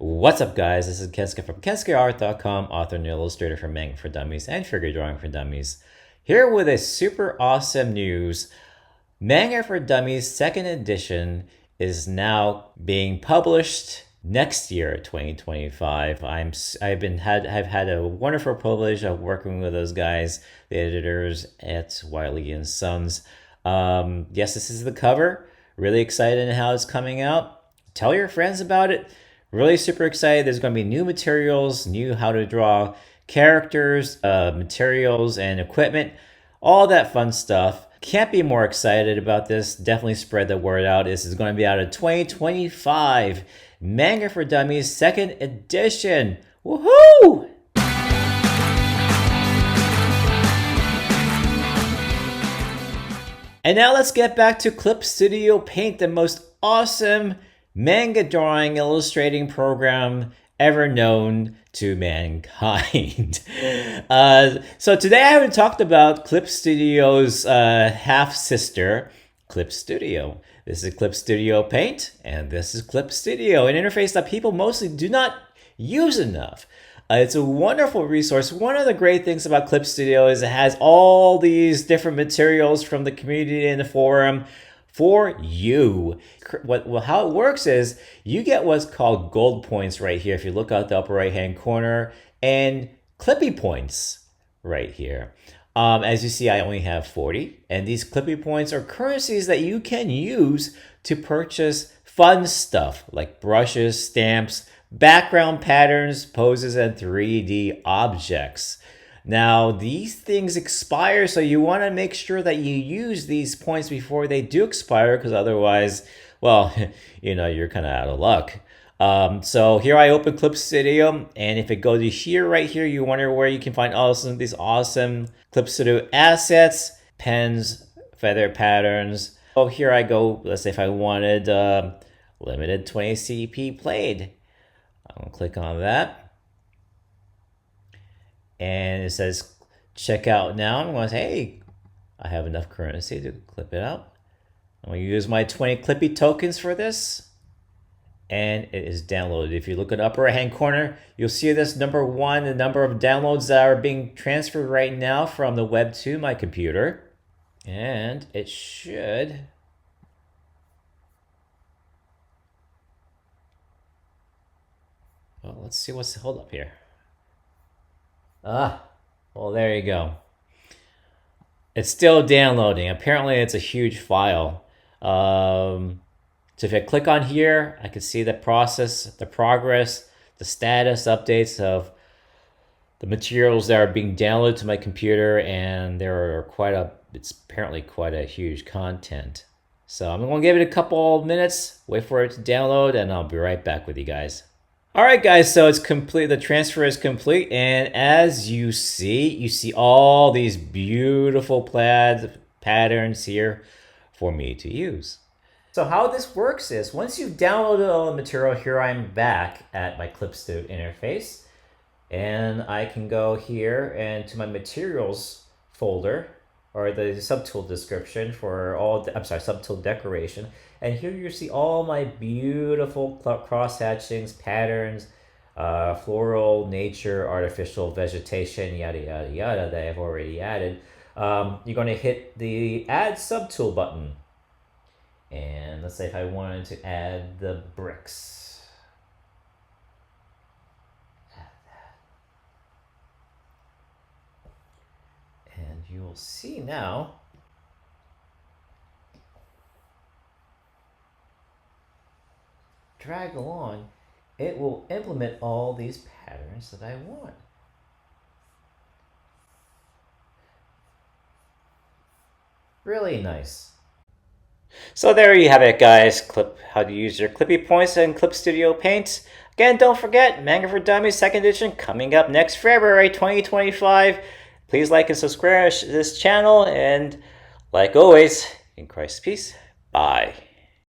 What's up, guys? This is Kensuke from KensukeART.com, author and illustrator for Manga for Dummies and figure drawing for dummies. Here with a super awesome news. Manga for Dummies Second Edition is now being published next year, 2025. I've had a wonderful privilege of working with those guys, the editors at Wiley & Sons. Yes, this is the cover. Really excited in how it's coming out. Tell your friends about it. Really super excited. There's going to be new materials, new how to draw characters, materials, and equipment. All that fun stuff. Can't be more excited about this. Definitely spread the word out. This is going to be out in 2025. Manga for Dummies Second Edition. Woohoo! And now let's get back to Clip Studio Paint, the most awesome manga drawing illustrating program ever known to mankind. So today I haven't talked about Clip Studio's half-sister, Clip Studio. This is Clip Studio Paint, and this is Clip Studio, an interface that people mostly do not use enough. It's a wonderful resource. One of the great things about Clip Studio is it has all these different materials from the community and the forum for you. How it works is you get what's called gold points right here. If you look out the upper right hand corner, and clippy points right here. As you see, I only have 40, and these clippy points are currencies that you can use to purchase fun stuff like brushes, stamps, background patterns, poses, and 3D objects. Now, these things expire, so you want to make sure that you use these points before they do expire, because otherwise, well, you're kind of out of luck. So here I open Clip Studio, and if it goes to here, right here, you wonder where you can find these awesome Clip Studio assets, pens, feather patterns. Oh, here I go. Let's say if I wanted limited 20 CP played. I'll click on that. And it says, check out now. I'm going to say, hey, I have enough currency to clip it out. I'm going to use my 20 Clippy tokens for this. And it is downloaded. If you look at the upper right hand corner, you'll see this number 1, the number of downloads that are being transferred right now from the web to my computer. And it should... Well, let's see what's the hold up here. Well, there you go. It's still downloading. Apparently, it's a huge file. So if I click on here, I can see the process, the progress, the status updates of the materials that are being downloaded to my computer, and it's apparently quite a huge content. So I'm going to give it a couple minutes, wait for it to download, and I'll be right back with you guys. All right, guys, so it's complete. The transfer is complete, and as you see all these beautiful plaid patterns here for me to use. So how this works is once you've downloaded all the material, here I'm back at my Clip Studio interface, and I can go here and to my materials folder, or the subtool description for subtool decoration. And here you see all my beautiful cross hatchings, patterns, floral, nature, artificial vegetation, yada, yada, yada, that I've already added. You're going to hit the Add Subtool button. And let's say if I wanted to add the bricks. Add that. And you will see now, drag along, it will implement all these patterns that I want. Really nice. So there you have it, guys. How to use your Clippy points in Clip Studio Paint. Again, don't forget, Manga for Dummies Second Edition coming up next February 2025. Please like and subscribe to this channel, and like always, in Christ's peace, bye.